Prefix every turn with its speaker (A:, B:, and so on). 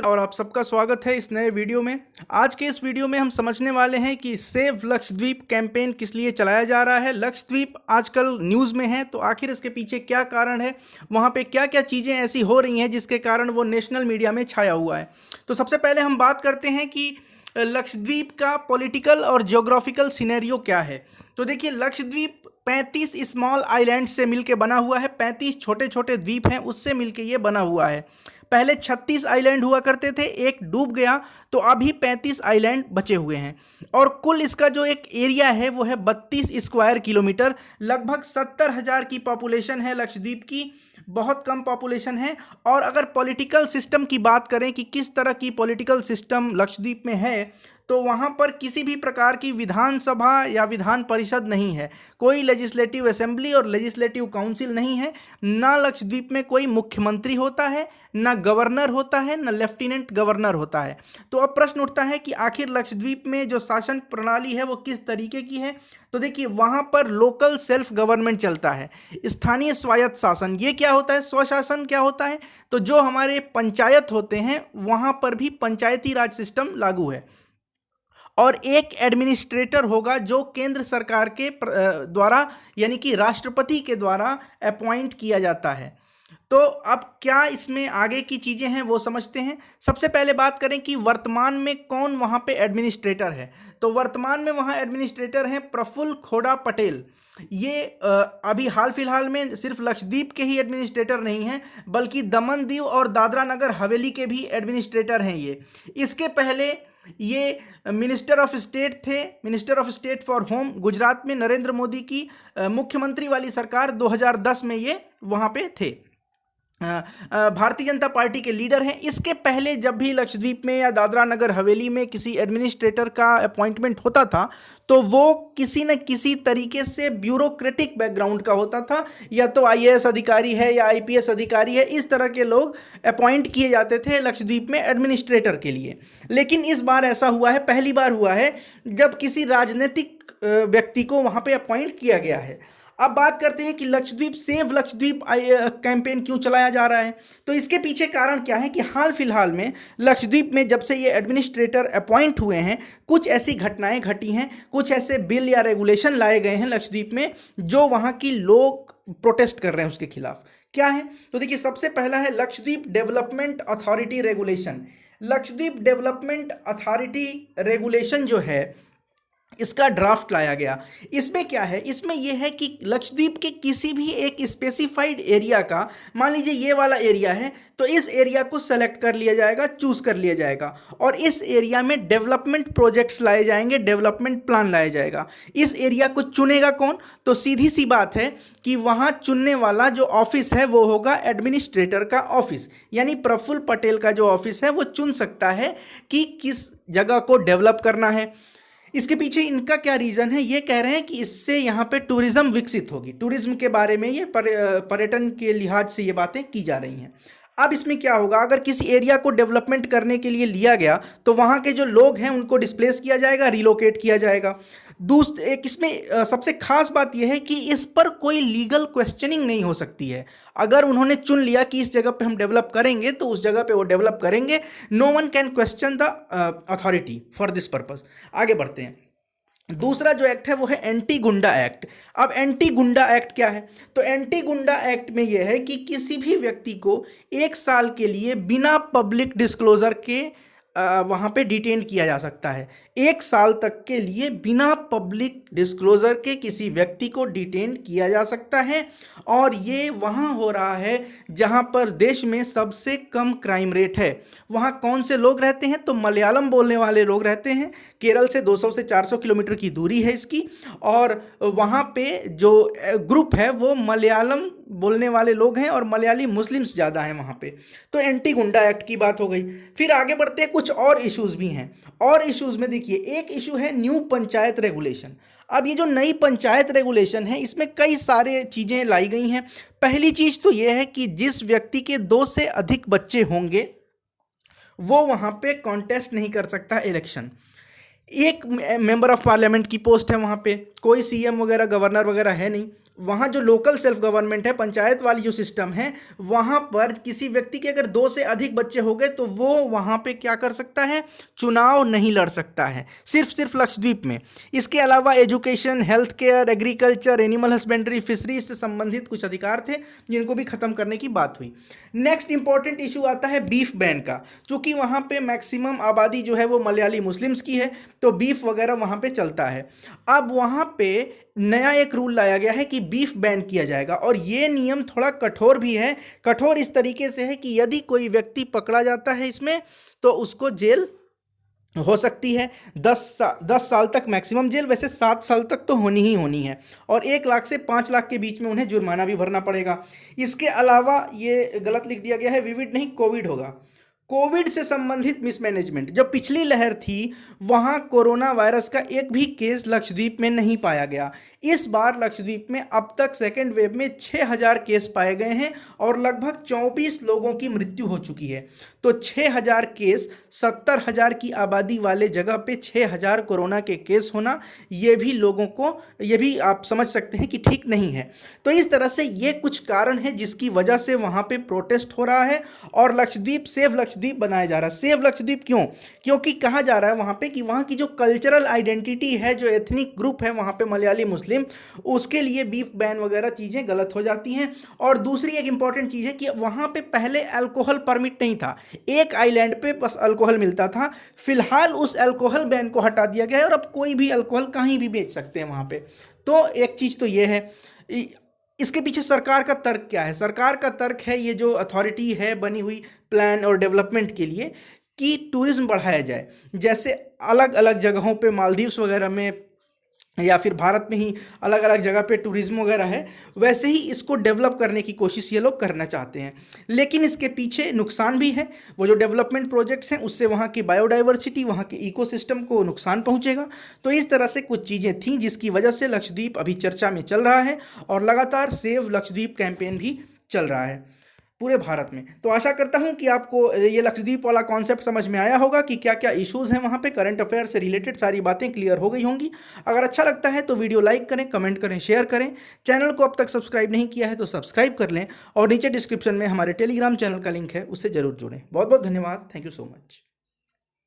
A: और आप सबका स्वागत है इस नए वीडियो में। आज के इस वीडियो में हम समझने वाले हैं कि सेव लक्षद्वीप कैंपेन किस लिए चलाया जा रहा है। लक्षद्वीप आजकल न्यूज़ में है, तो आखिर इसके पीछे क्या कारण है, वहाँ पे क्या क्या चीज़ें ऐसी हो रही हैं जिसके कारण वो नेशनल मीडिया में छाया हुआ है। तो सबसे पहले हम बात करते हैं कि लक्षद्वीप का पॉलिटिकल और जियोग्राफिकल सिनेरियो क्या है। तो देखिए, लक्षद्वीप 35 स्मॉल आइलैंड से मिलके बना हुआ है। 35 छोटे छोटे द्वीप हैं, उससे मिलके ये बना हुआ है। पहले 36 आइलैंड हुआ करते थे, एक डूब गया, तो अभी 35 आइलैंड बचे हुए हैं। और कुल इसका जो एक एरिया है वो है 32 स्क्वायर किलोमीटर। लगभग 70,000 की पॉपुलेशन है लक्षद्वीप की, बहुत कम पॉपुलेशन है। और अगर पॉलिटिकल सिस्टम की बात करें कि किस तरह की पॉलिटिकल सिस्टम लक्षद्वीप में है, तो वहाँ पर किसी भी प्रकार की विधानसभा या विधान परिषद नहीं है। कोई लेजिस्लेटिव असेंबली और लेजिस्लेटिव काउंसिल नहीं है। ना लक्षद्वीप में कोई मुख्यमंत्री होता है, ना गवर्नर होता है, ना लेफ्टिनेंट गवर्नर होता है। तो अब प्रश्न उठता है कि आखिर लक्षद्वीप में जो शासन प्रणाली है वो किस तरीके की है। तो देखिए, वहाँ पर लोकल सेल्फ गवर्नमेंट चलता है, स्थानीय स्वायत्त शासन। ये क्या होता है, स्वशासन क्या होता है, तो जो हमारे पंचायत होते हैं वहाँ पर भी पंचायती राज सिस्टम लागू है। और एक एडमिनिस्ट्रेटर होगा जो केंद्र सरकार के द्वारा, यानी कि राष्ट्रपति के द्वारा अपॉइंट किया जाता है। तो अब क्या इसमें आगे की चीज़ें हैं वो समझते हैं। सबसे पहले बात करें कि वर्तमान में कौन वहाँ पे एडमिनिस्ट्रेटर है। तो वर्तमान में वहाँ एडमिनिस्ट्रेटर हैं प्रफुल्ल खोड़ा पटेल। ये अभी हाल फिलहाल में सिर्फ लक्षद्वीप के ही एडमिनिस्ट्रेटर नहीं हैं, बल्कि दमन दीव और दादरा नगर हवेली के भी एडमिनिस्ट्रेटर हैं ये। इसके पहले ये मिनिस्टर ऑफ स्टेट थे, minister of state for home. Gujarat में नरेंद्र मोदी की मुख्यमंत्री वाली सरकार 2010 में ये वहाँ पे थे। भारतीय जनता पार्टी के लीडर हैं। इसके पहले जब भी लक्षद्वीप में या दादरा नगर हवेली में किसी एडमिनिस्ट्रेटर का अपॉइंटमेंट होता था, तो वो किसी न किसी तरीके से ब्यूरोक्रेटिक बैकग्राउंड का होता था। या तो आईएएस अधिकारी है या आईपीएस अधिकारी है, इस तरह के लोग अपॉइंट किए जाते थे लक्षद्वीप में एडमिनिस्ट्रेटर के लिए। लेकिन इस बार ऐसा हुआ है, पहली बार हुआ है जब किसी राजनीतिक व्यक्ति को वहाँ पे अपॉइंट किया गया है। अब बात करते हैं कि लक्षद्वीप सेव लक्षद्वीप कैंपेन क्यों चलाया जा रहा है। तो इसके पीछे कारण क्या है कि हाल फिलहाल में लक्षद्वीप में जब से ये एडमिनिस्ट्रेटर अपॉइंट हुए हैं, कुछ ऐसी घटनाएं घटी हैं, कुछ ऐसे बिल या रेगुलेशन लाए गए हैं लक्षद्वीप में जो वहाँ की लोग प्रोटेस्ट कर रहे हैं उसके खिलाफ। क्या है, तो देखिए, सबसे पहला है Lakshadweep development authority regulation. Lakshadweep development authority regulation जो है, इसका ड्राफ्ट लाया गया। इसमें क्या है, इसमें यह है कि लक्षद्वीप के किसी भी एक स्पेसिफाइड एरिया का, मान लीजिए ये वाला एरिया है, तो इस एरिया को सेलेक्ट कर लिया जाएगा, चूज कर लिया जाएगा, और इस एरिया में डेवलपमेंट प्रोजेक्ट्स लाए जाएंगे, डेवलपमेंट प्लान लाया जाएगा। इस एरिया को चुनेगा कौन, तो सीधी सी बात है कि वहाँ चुनने वाला जो ऑफिस है वो होगा एडमिनिस्ट्रेटर का ऑफिस। यानी प्रफुल्ल पटेल का जो ऑफिस है वो चुन सकता है कि किस जगह को डेवलप करना है। इसके पीछे इनका क्या रीज़न है, ये कह रहे हैं कि इससे यहाँ पे टूरिज़्म विकसित होगी। टूरिज़्म के बारे में ये पर्यटन के लिहाज से ये बातें की जा रही हैं। अब इसमें क्या होगा, अगर किसी एरिया को डेवलपमेंट करने के लिए लिया गया तो वहाँ के जो लोग हैं उनको डिस्प्लेस किया जाएगा, रिलोकेट किया जाएगा। एक इसमें सबसे खास बात यह है कि इस पर कोई लीगल क्वेश्चनिंग नहीं हो सकती है। अगर उन्होंने चुन लिया कि इस जगह पे हम डेवलप करेंगे तो उस जगह पे वो डेवलप करेंगे। No one can question the authority for this purpose. आगे बढ़ते हैं। दूसरा जो एक्ट है वो है एंटी गुंडा एक्ट। अब एंटी गुंडा एक्ट क्या है, तो एंटी गुंडा एक्ट में यह है कि किसी भी व्यक्ति को 1 साल के लिए बिना पब्लिक डिस्क्लोजर के वहाँ पे डिटेन किया जा सकता है। 1 साल तक के लिए बिना पब्लिक डिस्क्लोजर के किसी व्यक्ति को डिटेन किया जा सकता है। और ये वहाँ हो रहा है जहाँ पर देश में सबसे कम क्राइम रेट है। वहाँ कौन से लोग रहते हैं, तो मलयालम बोलने वाले लोग रहते हैं। केरल से 200 से 400 किलोमीटर की दूरी है इसकी। और वहाँ पे जो ग्रुप है वो मलयालम बोलने वाले लोग हैं और मलयाली मुस्लिम्स ज़्यादा हैं वहाँ पे। तो एंटी गुंडा एक्ट की बात हो गई। फिर आगे बढ़ते हैं, कुछ और इश्यूज़ भी हैं। और इश्यूज़ में देखिए, एक इशू है न्यू पंचायत रेगुलेशन। अब ये जो नई पंचायत रेगुलेशन है, इसमें कई सारे चीज़ें लाई गई हैं। पहली चीज़ तो ये है कि जिस व्यक्ति के 2 से अधिक बच्चे होंगे वो वहाँ पे कॉन्टेस्ट नहीं कर सकता इलेक्शन। एक मेंबर ऑफ पार्लियामेंट की पोस्ट है वहाँ पे, कोई सीएम वगैरह गवर्नर वगैरह है नहीं। वहाँ जो लोकल सेल्फ गवर्नमेंट है, पंचायत वाली जो सिस्टम है, वहाँ पर किसी व्यक्ति के अगर 2 से अधिक बच्चे हो गए तो वो वहाँ पे क्या कर सकता है, चुनाव नहीं लड़ सकता है, सिर्फ लक्षद्वीप में। इसके अलावा education, health care, agriculture, animal husbandry, fisheries से संबंधित कुछ अधिकार थे जिनको भी खत्म करने की बात हुई। नेक्स्ट इंपॉर्टेंट इशू आता है बीफ बैन का। चूंकि वहाँ पे मैक्सिमम आबादी जो है वो मलयाली मुस्लिम्स की है, तो बीफ वगैरह वहाँ पे चलता है। अब वहाँ पे नया एक रूल लाया गया है कि बीफ बैन किया जाएगा, और ये नियम थोड़ा कठोर भी है। कठोर इस तरीके से है कि यदि कोई व्यक्ति पकड़ा जाता है इसमें तो उसको जेल हो सकती है 10 साल तक मैक्सिमम जेल, वैसे 7 साल तक तो होनी ही होनी है, और 1 लाख से 5 लाख के बीच में उन्हें जुर्माना भी भरना पड़ेगा। इसके अलावा ये गलत लिख दिया गया है, विविड नहीं कोविड होगा। कोविड से संबंधित मिसमैनेजमेंट, जब पिछली लहर थी वहाँ कोरोना वायरस का एक भी केस लक्षद्वीप में नहीं पाया गया। इस बार लक्षद्वीप में अब तक सेकेंड वेव में 6000 केस पाए गए हैं और लगभग 24 लोगों की मृत्यु हो चुकी है। तो 6000 केस, 70,000 की आबादी वाले जगह पे 6000 कोरोना के केस होना, ये भी लोगों को, ये भी आप समझ सकते हैं कि ठीक नहीं है। तो इस तरह से ये कुछ कारण है जिसकी वजह से वहाँ पे प्रोटेस्ट हो रहा है और लक्षद्वीप सेव लक्षद्वीप बनाया जा रहा है। सेव लक्षद्वीप क्यों? क्योंकि कहा जा रहा है वहाँ पे कि वहाँ की जो कल्चरल आइडेंटिटी है, जो एथनिक ग्रुप है वहाँ पे मलयाली मुस्लिम, उसके लिए बीफ बैन वगैरह चीज़ें गलत हो जाती हैं। और दूसरी एक इंपॉर्टेंट चीज़ है कि वहाँ पे पहले अल्कोहल परमिट नहीं था, एक आइलैंड पे बस अल्कोहल मिलता था। फिलहाल उस अल्कोहल बैन को हटा दिया गया है और अब कोई भी अल्कोहल कहीं भी बेच सकते हैं वहाँ पे। तो एक चीज़ तो ये है। इसके पीछे सरकार का तर्क क्या है? सरकार का तर्क है, ये जो अथॉरिटी है बनी हुई प्लान और डेवलपमेंट के लिए, कि टूरिज्म बढ़ाया जाए। जैसे अलग अलग जगहों पे, मालदीव्स वगैरह में या फिर भारत में ही अलग अलग जगह पे टूरिज्म वगैरह है, वैसे ही इसको डेवलप करने की कोशिश ये लोग करना चाहते हैं। लेकिन इसके पीछे नुकसान भी है। वो जो डेवलपमेंट प्रोजेक्ट्स हैं उससे वहाँ की बायोडाइवर्सिटी, वहाँ के इकोसिस्टम को नुकसान पहुँचेगा। तो इस तरह से कुछ चीज़ें थीं जिसकी वजह से लक्षद्वीप अभी चर्चा में चल रहा है और लगातार सेव लक्षद्वीप कैंपेन भी चल रहा है पूरे भारत में। तो आशा करता हूं कि आपको ये लक्षद्वीप वाला कॉन्सेप्ट समझ में आया होगा कि क्या क्या इश्यूज़ हैं वहाँ पे, करंट अफेयर से रिलेटेड सारी बातें क्लियर हो गई होंगी। अगर अच्छा लगता है तो वीडियो लाइक करें, कमेंट करें, शेयर करें। चैनल को अब तक सब्सक्राइब नहीं किया है तो सब्सक्राइब कर लें और नीचे डिस्क्रिप्शन में हमारे टेलीग्राम चैनल का लिंक है, उससे ज़रूर जुड़ें। बहुत बहुत धन्यवाद। Thank you so much.